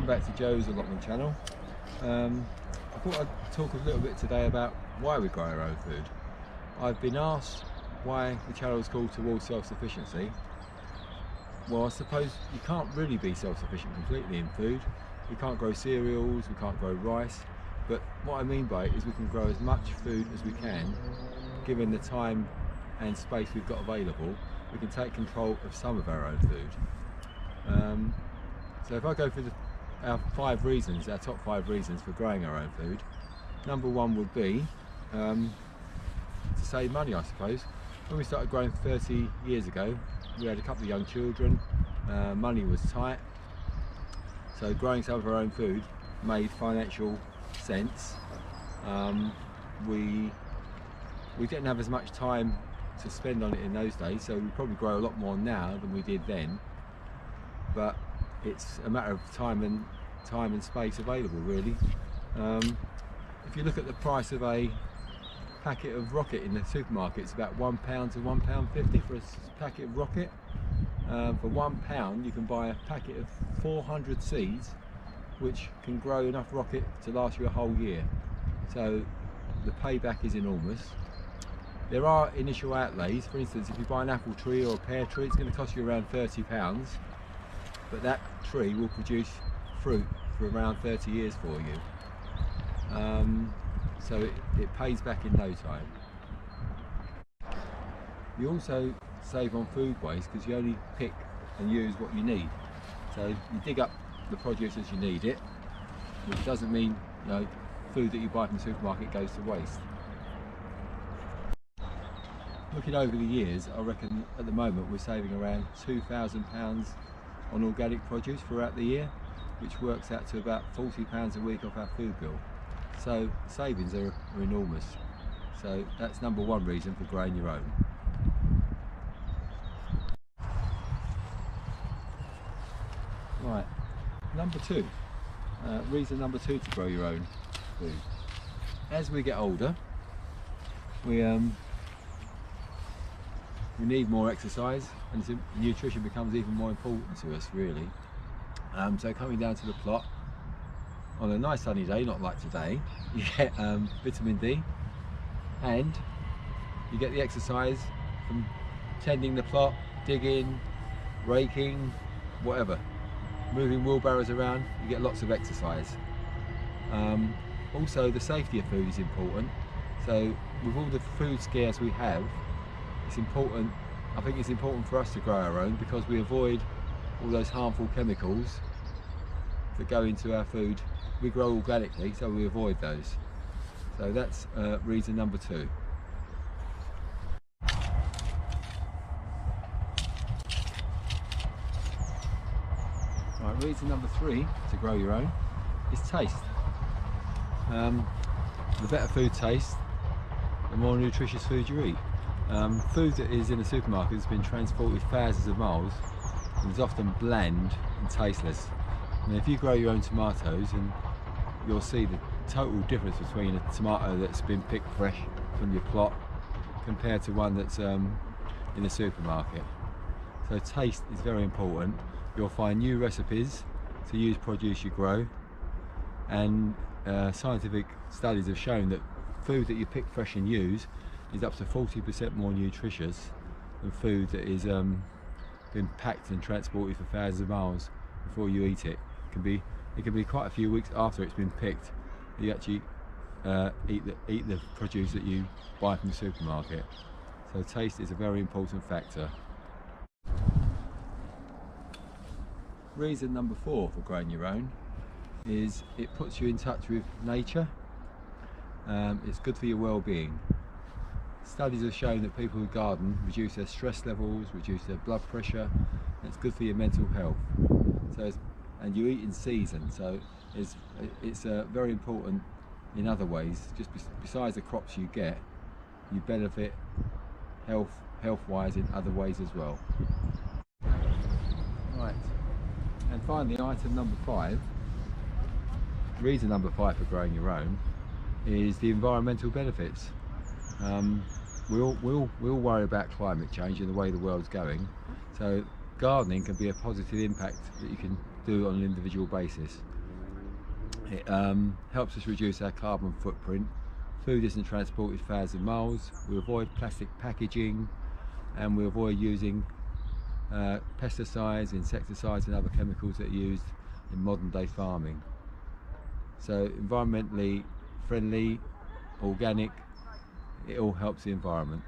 Welcome back to Joe's Allotment channel. I thought I'd talk a little bit today about why we grow our own food. I've been asked why the channel is called Towards Self-Sufficiency. Well, I suppose you can't really be self-sufficient completely in food. We can't grow cereals, we can't grow rice, but what I mean by it is we can grow as much food as we can, given the time and space we've got available. We can take control of some of our own food. So if I go through our top 5 reasons for growing our own food, number 1 would be to save money, I suppose. When we started growing 30 years ago, we had a couple of young children, money was tight, so growing some of our own food made financial sense. We didn't have as much time to spend on it in those days, so we probably grow a lot more now than we did then, but it's a matter of time and space available, really. If you look at the price of a packet of rocket in the supermarket, it's about £1 to £1.50 for a packet of rocket. For £1 you can buy a packet of 400 seeds, which can grow enough rocket to last you a whole year. So the payback is enormous. There are initial outlays. For instance, if you buy an apple tree or a pear tree, it's going to cost you around £30, but that tree will produce fruit for around 30 years for you. So it pays back in no time. You also save on food waste because you only pick and use what you need. So you dig up the produce as you need it, which doesn't mean, food that you buy from the supermarket goes to waste. Looking over the years, I reckon at the moment we're saving around £2,000 on organic produce throughout the year, which works out to about £40 a week off our food bill. So savings are enormous. So that's number 1 reason for growing your own. Right, number 2. Reason number 2 to grow your own food. As we get older, we need more exercise, and nutrition becomes even more important to us, really. So coming down to the plot on a nice sunny day, not like today, you get vitamin D, and you get the exercise from tending the plot, digging, raking, whatever, moving wheelbarrows around. You get lots of exercise. Also, the safety of food is important. So with all the food scares we have, it's important, I think it's important for us to grow our own, because we avoid all those harmful chemicals that go into our food. We grow organically, so we avoid those. So that's reason number 2. Right, reason number 3 to grow your own is taste. The better food tastes, the more nutritious food you eat. Food that is in a supermarket has been transported thousands of miles and is often bland and tasteless. And if you grow your own tomatoes, and you'll see the total difference between a tomato that's been picked fresh from your plot compared to one that's in a supermarket. So taste is very important. You'll find new recipes to use produce you grow, and scientific studies have shown that food that you pick fresh and use is up to 40% more nutritious than food that is been packed and transported for thousands of miles before you eat it. It can be quite a few weeks after it's been picked that you actually eat the produce that you buy from the supermarket. So taste is a very important factor. Reason number 4 for growing your own is it puts you in touch with nature. It's good for your well-being. Studies have shown that people who garden reduce their stress levels, reduce their blood pressure, and it's good for your mental health. And you eat in season, so it's very important in other ways. Just besides the crops you get, you benefit health-wise in other ways as well. Right, and finally, item number 5, reason number 5 for growing your own, is the environmental benefits. We all worry about climate change and the way the world's going, so gardening can be a positive impact that you can do on an individual basis. It helps us reduce our carbon footprint. Food isn't transported thousands of miles. We avoid plastic packaging, and we avoid using pesticides, insecticides and other chemicals that are used in modern day farming. So environmentally friendly, organic, it all helps the environment.